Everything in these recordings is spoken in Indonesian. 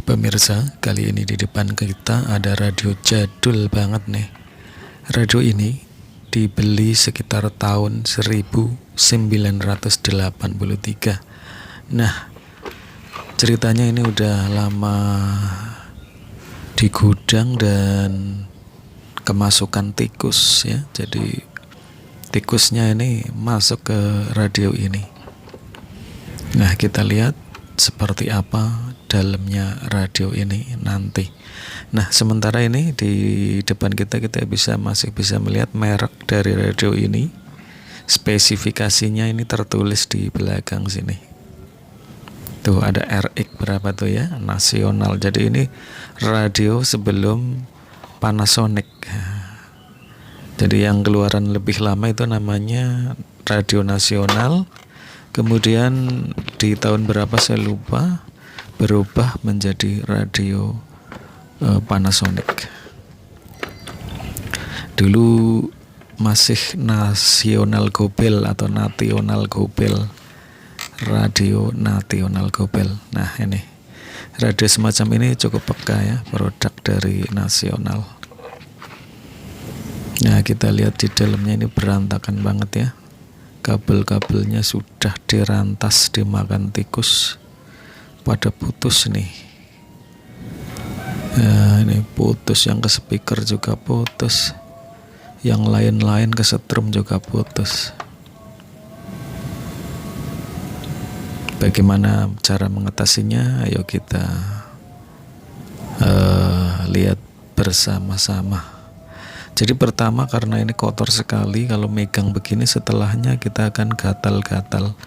Pemirsa, kali ini di depan kita ada radio jadul banget nih. Radio ini dibeli sekitar tahun 1983. Nah, ceritanya ini udah lama di gudang dan kemasukan tikus ya. Jadi tikusnya ini masuk ke radio ini. Nah, kita lihat seperti apa dalamnya radio ini nanti. Nah, sementara ini di depan kita masih bisa melihat merek dari radio ini. Spesifikasinya ini tertulis di belakang sini. Tuh ada RX berapa tuh ya, nasional. Jadi ini radio sebelum Panasonic. Jadi yang keluaran lebih lama itu namanya radio nasional. Kemudian di tahun berapa saya lupa, berubah menjadi radio Panasonic. Dulu masih nasional gobel atau nasional gobel, radio nasional gobel. Nah, ini radio semacam ini cukup peka ya, produk dari nasional. Nah, kita lihat di dalamnya ini berantakan banget ya. Kabel-kabelnya sudah dirantas dimakan tikus, pada putus nih. Nah, ini putus, yang ke speaker juga putus, yang lain-lain ke setrum juga putus. Bagaimana cara mengatasinya? Ayo kita lihat bersama-sama. Jadi pertama, karena ini kotor sekali, kalau megang begini setelahnya kita akan gatal-gatal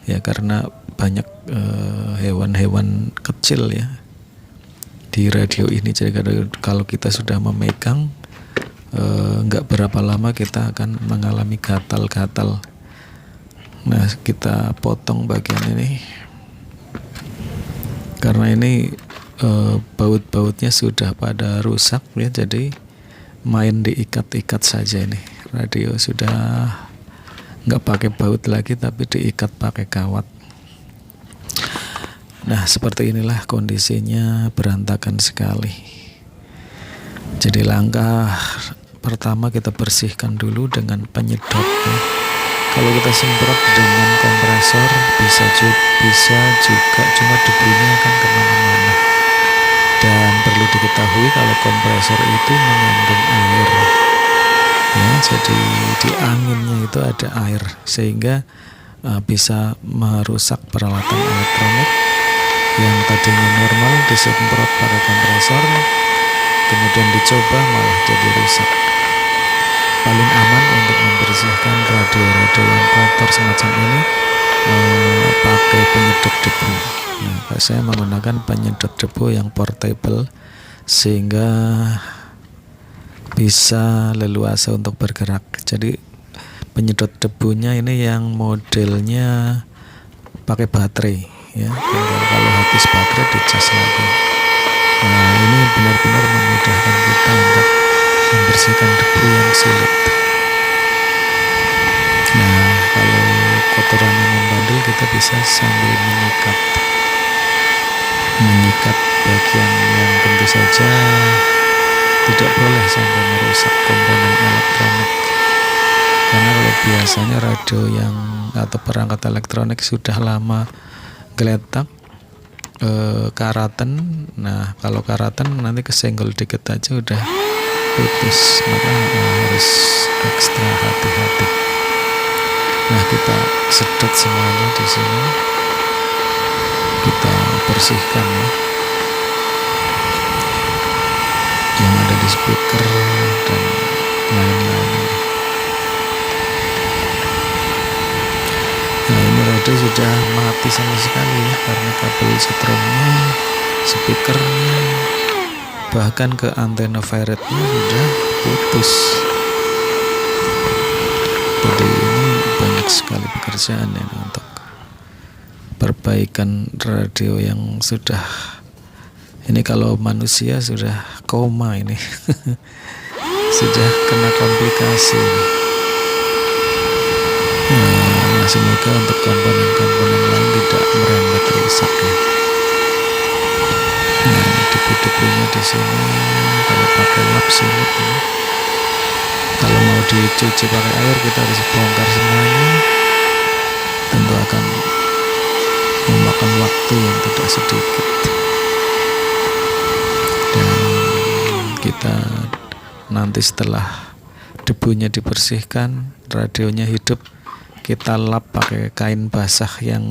ya, karena banyak hewan-hewan kecil ya di radio ini. Jadi kalau kita sudah memegang nggak berapa lama kita akan mengalami gatal-gatal. Nah, kita potong bagian ini karena ini baut-bautnya sudah pada rusak ya, jadi main diikat-ikat saja. Ini radio sudah nggak pakai baut lagi, tapi diikat pakai kawat. Nah, seperti inilah kondisinya, berantakan sekali. Jadi langkah pertama kita bersihkan dulu dengan penyedot ya. Kalau kita semprot dengan kompresor bisa juga, cuma debunya akan kemana-mana. Dan perlu diketahui kalau kompresor itu mengandung air ya, jadi di anginnya itu ada air, sehingga bisa merusak peralatan elektronik yang tadinya normal disemprot pada kompresor, kemudian dicoba malah jadi rusak. Paling aman untuk membersihkan radio-radio yang kotor semacam ini pakai penyedot debu. Nah, saya menggunakan penyedot debu yang portable sehingga bisa leluasa untuk bergerak. Jadi penyedot debunya ini yang modelnya pakai baterai ya, kalau habis baterai dicas lagi. Nah, ini benar-benar memudahkan kita untuk membersihkan debu yang sulit. Nah, kalau kotorannya membandel, kita bisa sambil menyikat bagian yang tentu saja tidak boleh sampai merusak komponen elektronik. Karena kalau biasanya radio yang atau perangkat elektronik sudah lama geletak, karatan. Nah, kalau karatan nanti kesenggol dikit aja udah putus, maka harus ekstra hati-hati. Nah, kita sedot semuanya di sini, kita bersihkan ya, yang ada di speaker dan lain-lain. Nah, ini radio sudah mati sama sekali ya, karena kabel setrumnya, speakernya, bahkan ke antena ferretnya sudah putus. Jadi ini banyak sekali pekerjaan ya untuk perbaikan radio yang sudah, ini kalau manusia sudah koma ini sudah kena komplikasi. Nah, semoga untuk komponen-komponen lain tidak merembet rusak ya. Nah, di sini. Kalau pakai lap sulit ini. Kalau mau dicuci pakai air kita harus bongkar semuanya. Tentu akan memakan waktu yang tidak sedikit. Dan kita nanti setelah debunya dibersihkan, radionya hidup, kita lap pakai kain basah yang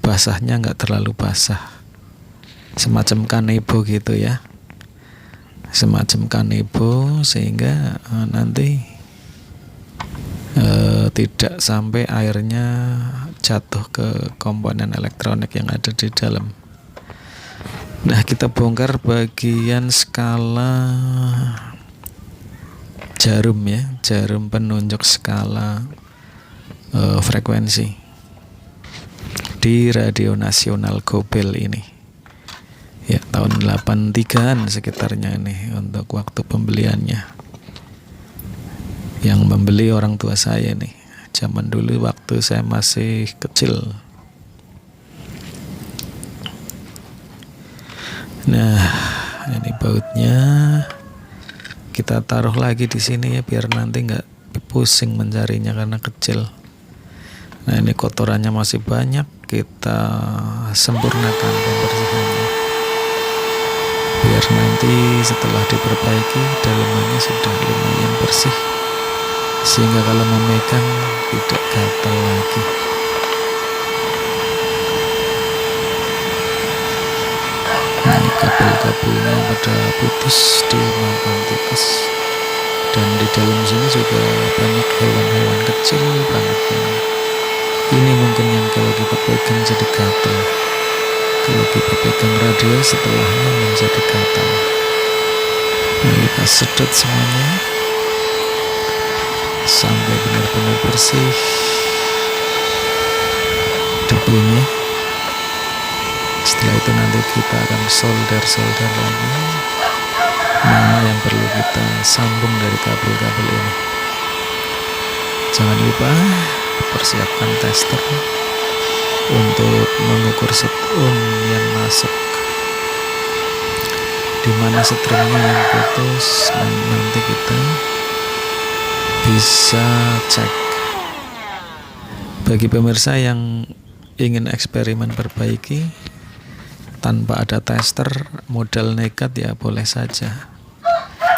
basahnya nggak terlalu basah, semacam kanebo gitu ya, semacam kanebo, sehingga nanti tidak sampai airnya jatuh ke komponen elektronik yang ada di dalam. Nah, kita bongkar bagian skala jarum ya, jarum penunjuk skala frekuensi di radio nasional Gobel ini ya, tahun 83an sekitarnya ini untuk waktu pembeliannya. Yang membeli orang tua saya nih, zaman dulu waktu saya masih kecil. Nah, ini bautnya kita taruh lagi di sini ya, biar nanti nggak pusing mencarinya karena kecil. Nah, ini kotorannya masih banyak, kita sempurnakan pembersihannya biar nanti setelah diperbaiki dalamannya sudah lumayan bersih, sehingga kalau memegang tidak gatal lagi. Ini kabel-kabelnya pada putus dimakan tikus, dan di dalam sini juga banyak hewan-hewan kecil banget ini mungkin yang kalau kita pegang jadi gatal, kalau kita pegang radio setelahnya menjadi gatal. Nah, kita sedot semuanya sampai benar-benar bersih debunya. Setelah itu nanti kita akan solder lagi mana yang perlu kita sambung dari kabel-kabel ini. Jangan lupa persiapkan tester untuk mengukur set ohm yang masuk, di mana setrumnya yang putus, nanti kita bisa cek. Bagi pemirsa yang ingin eksperimen perbaiki tanpa ada tester, modal nekat ya boleh saja.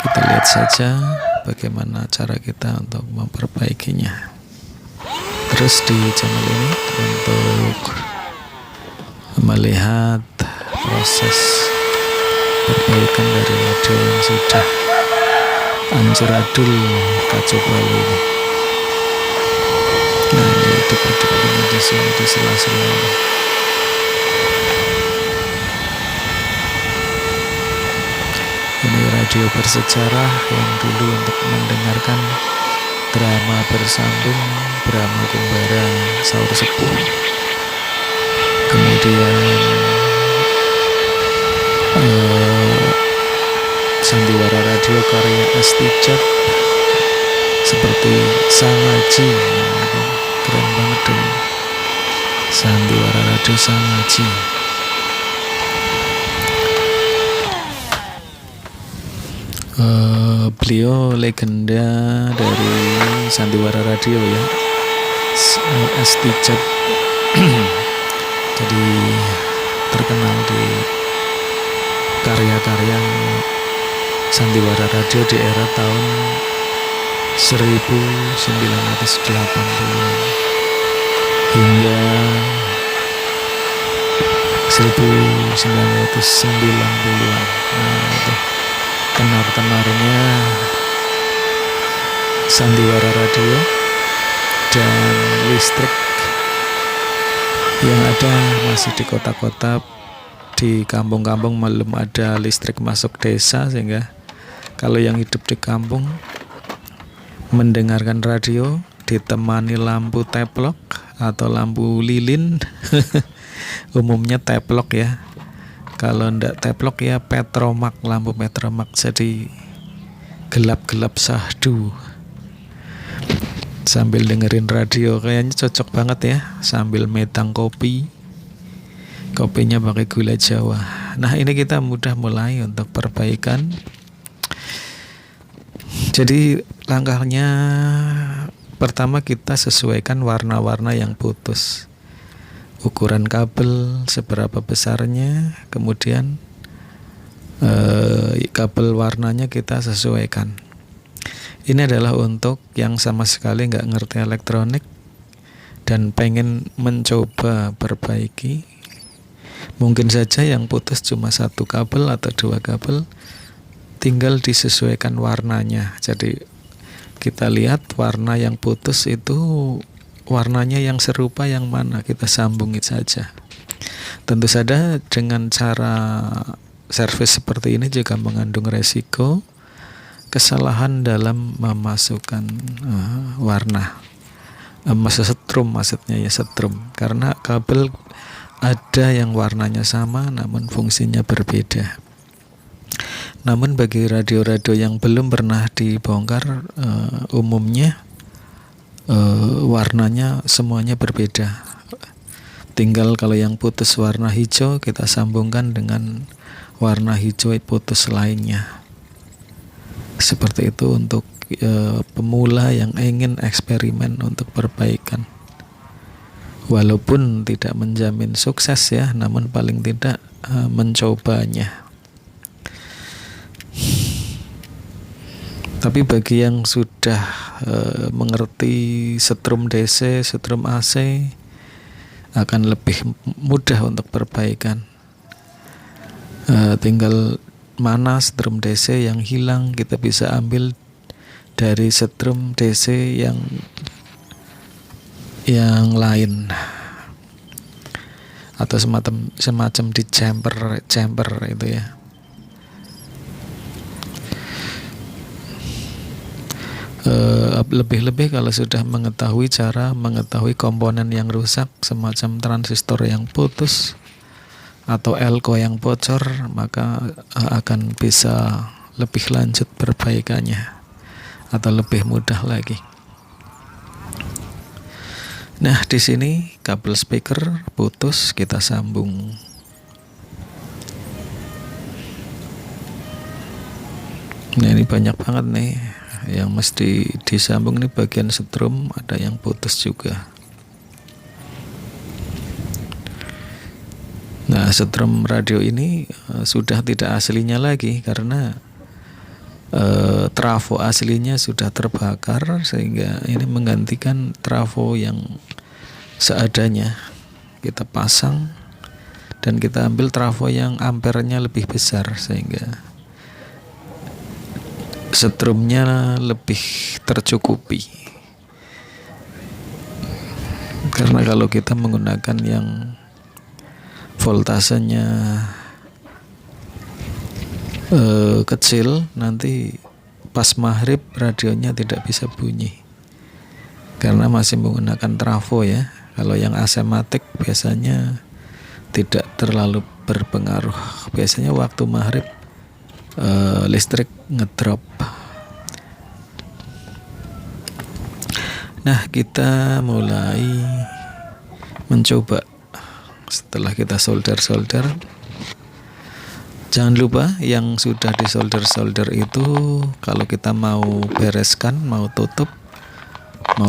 Kita lihat saja bagaimana cara kita untuk memperbaikinya. Terus di channel ini untuk melihat proses perbaikan dari radio yang sudah anjuradul kacau balau ini. Nah, ini debu-debunya di sini di sela-sela. Ini radio bersejarah yang dulu untuk mendengarkan drama bersambung Brahma Kumbara Saur Sepuh. Kemudian sandiwara radio karya Astijab seperti Sangaji, keren banget dong, sandiwara radio Sangaji. Beliau legenda dari sandiwara radio ya, Astijab. Jadi terkenal di karya-karya sandiwara radio di era tahun 1980 hingga 1990-an. Nah, itu tenar-tenarnya sandiwara radio dan listrik yang ada masih di kota-kota. Di kampung-kampung belum ada listrik masuk desa, sehingga kalau yang hidup di kampung mendengarkan radio ditemani lampu teplok atau lampu lilin umumnya teplok ya, kalau ndak teplok ya petromak, lampu petromak, jadi gelap-gelap sahdu sambil dengerin radio. Kayaknya cocok banget ya, sambil metang kopi, kopinya pakai gula Jawa. Nah, ini kita mudah mulai untuk perbaikan. Jadi langkahnya pertama kita sesuaikan warna-warna yang putus, ukuran kabel seberapa besarnya, kemudian kabel warnanya kita sesuaikan. Ini adalah untuk yang sama sekali nggak ngerti elektronik dan pengen mencoba perbaiki. Mungkin saja yang putus cuma satu kabel atau dua kabel, tinggal disesuaikan warnanya. Jadi kita lihat warna yang putus itu warnanya yang serupa yang mana, kita sambungin saja. Tentu saja dengan cara servis seperti ini juga mengandung resiko kesalahan dalam memasukkan warna, setrum maksudnya ya, setrum, karena kabel ada yang warnanya sama namun fungsinya berbeda. Namun bagi radio-radio yang belum pernah dibongkar, umumnya warnanya semuanya berbeda. Tinggal kalau yang putus warna hijau kita sambungkan dengan warna hijau putus lainnya. Seperti itu untuk pemula yang ingin eksperimen untuk perbaikan. Walaupun tidak menjamin sukses ya, namun paling tidak mencobanya. Tapi bagi yang sudah mengerti setrum DC, setrum AC, akan lebih mudah untuk perbaikan. Tinggal mana setrum DC yang hilang, kita bisa ambil dari setrum DC yang lain, atau semacam di chamber itu ya. Lebih-lebih kalau sudah mengetahui komponen yang rusak, semacam transistor yang putus atau elko yang bocor, maka akan bisa lebih lanjut perbaikannya atau lebih mudah lagi. Nah, di sini kabel speaker putus, kita sambung. Nah, ini banyak banget nih yang mesti disambung. Ini bagian setrum, ada yang putus juga. Nah, setrum radio ini sudah tidak aslinya lagi karena trafo aslinya sudah terbakar, sehingga ini menggantikan trafo yang seadanya. Kita pasang dan kita ambil trafo yang ampernya lebih besar, sehingga setrumnya lebih tercukupi. Karena kalau kita menggunakan yang voltasenya kecil, nanti pas maghrib radionya tidak bisa bunyi karena masih menggunakan trafo ya. Kalau yang asematik biasanya tidak terlalu berpengaruh. Biasanya waktu maghrib listrik ngedrop. Nah, kita mulai mencoba. Setelah kita solder, jangan lupa yang sudah disolder itu kalau kita mau bereskan, mau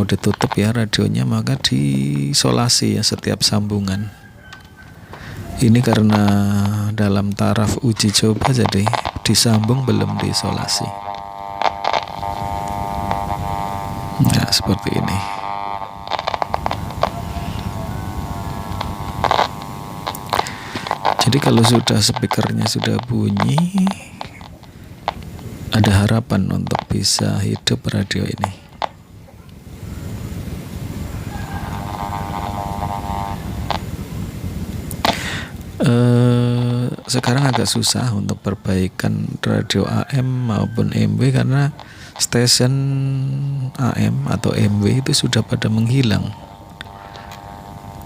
ditutup ya radionya, maka diisolasi ya setiap sambungan. Ini karena dalam taraf uji coba, jadi disambung belum diisolasi. Nah, seperti ini. Jadi kalau sudah speakernya sudah bunyi, ada harapan untuk bisa hidup radio ini. Sekarang agak susah untuk perbaikan radio AM maupun MW karena stasiun AM atau MW itu sudah pada menghilang.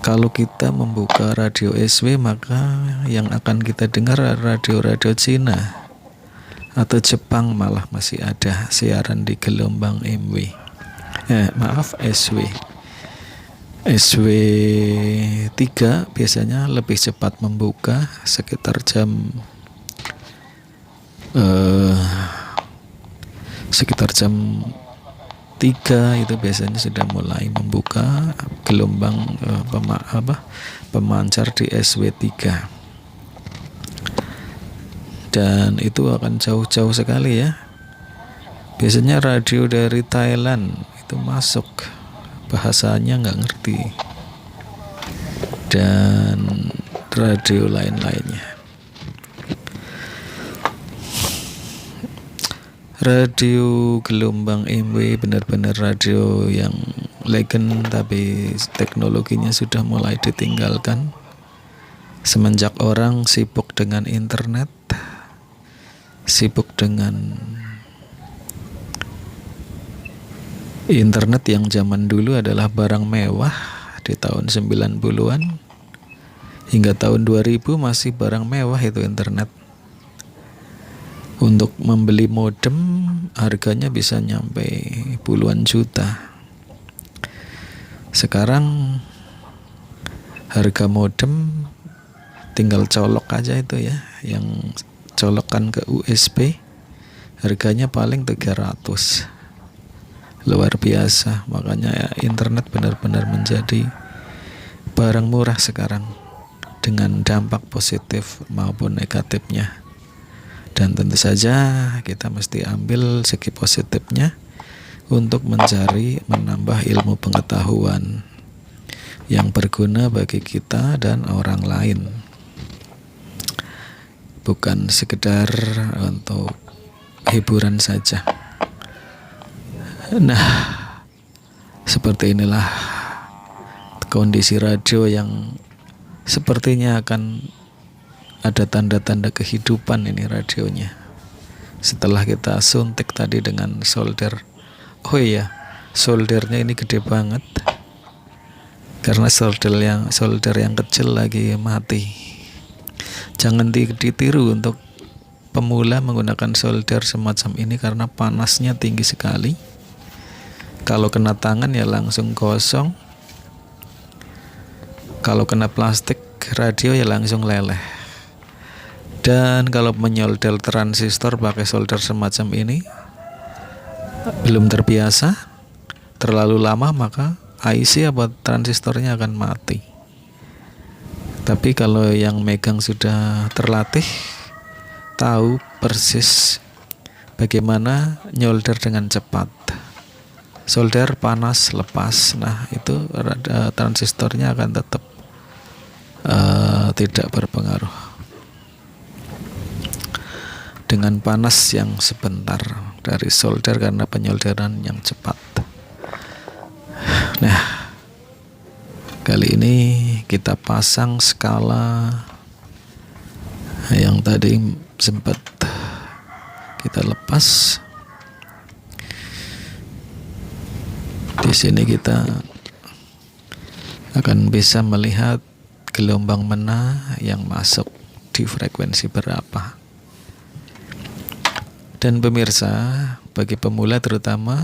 Kalau kita membuka radio SW, maka yang akan kita dengar radio-radio Cina atau Jepang, malah masih ada siaran di gelombang MW. SW. SW3 biasanya lebih cepat membuka sekitar jam 3 itu biasanya sudah mulai membuka gelombang pemancar di SW3, dan itu akan jauh-jauh sekali ya. Biasanya radio dari Thailand itu masuk, bahasanya nggak ngerti, dan radio lain-lainnya. Radio gelombang MW benar-benar radio yang legend, tapi teknologinya sudah mulai ditinggalkan semenjak orang sibuk dengan internet, sibuk dengan internet yang zaman dulu adalah barang mewah di tahun 90-an hingga tahun 2000 masih barang mewah itu internet. Untuk membeli modem harganya bisa nyampe puluhan juta. Sekarang harga modem tinggal colok aja itu ya, yang colokan ke USB harganya paling 300. Luar biasa. Makanya ya, internet benar-benar menjadi barang murah sekarang, dengan dampak positif maupun negatifnya. Dan tentu saja kita mesti ambil segi positifnya untuk menambah ilmu pengetahuan yang berguna bagi kita dan orang lain, bukan sekedar untuk hiburan saja. Nah, seperti inilah kondisi radio yang sepertinya akan ada tanda-tanda kehidupan ini radionya. Setelah kita suntik tadi dengan solder. Oh iya, soldernya ini gede banget. Karena solder yang kecil lagi mati. Jangan ditiru untuk pemula menggunakan solder semacam ini karena panasnya tinggi sekali. Kalau kena tangan ya langsung kosong. Kalau kena plastik radio ya langsung leleh. Dan kalau menyolder transistor pakai solder semacam ini belum terbiasa, terlalu lama, maka IC atau transistornya akan mati. Tapi kalau yang megang sudah terlatih, tahu persis bagaimana nyolder dengan cepat. Solder panas lepas, nah itu transistornya akan tetap tidak berpengaruh dengan panas yang sebentar dari solder karena penyolderan yang cepat. Nah, kali ini kita pasang skala yang tadi sempat kita lepas. Di sini kita akan bisa melihat gelombang mana yang masuk di frekuensi berapa. Dan pemirsa, bagi pemula terutama,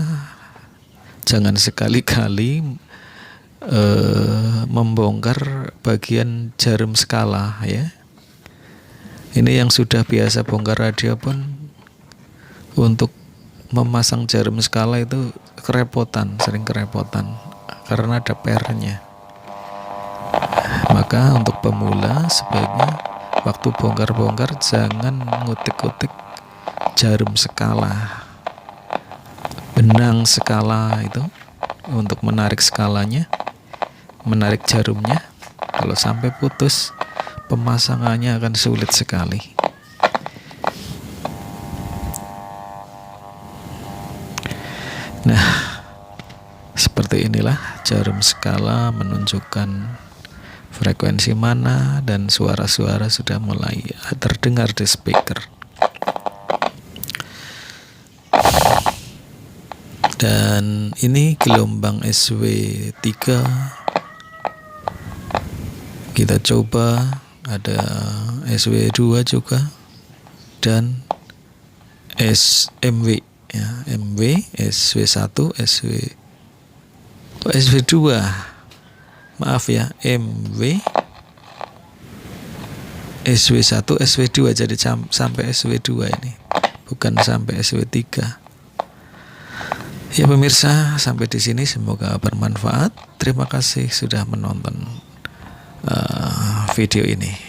jangan sekali-kali membongkar bagian jarum skala ya. Ini yang sudah biasa bongkar radio pun untuk memasang jarum skala itu sering kerepotan karena ada pernya. Maka untuk pemula sebaiknya waktu bongkar-bongkar jangan ngutik-ngutik jarum skala, benang skala itu untuk menarik skalanya, menarik jarumnya. Kalau sampai putus, pemasangannya akan sulit sekali. Nah, seperti inilah jarum skala menunjukkan frekuensi mana, dan suara-suara sudah mulai terdengar di speaker. Dan ini gelombang SW3. Kita coba ada SW2 juga dan SMW ya, MW, SW1, SW2. Maaf ya, MW SW1 SW2, jadi sampai SW2 ini, bukan sampai SW3. Ya pemirsa, sampai di sini semoga bermanfaat. Terima kasih sudah menonton video ini.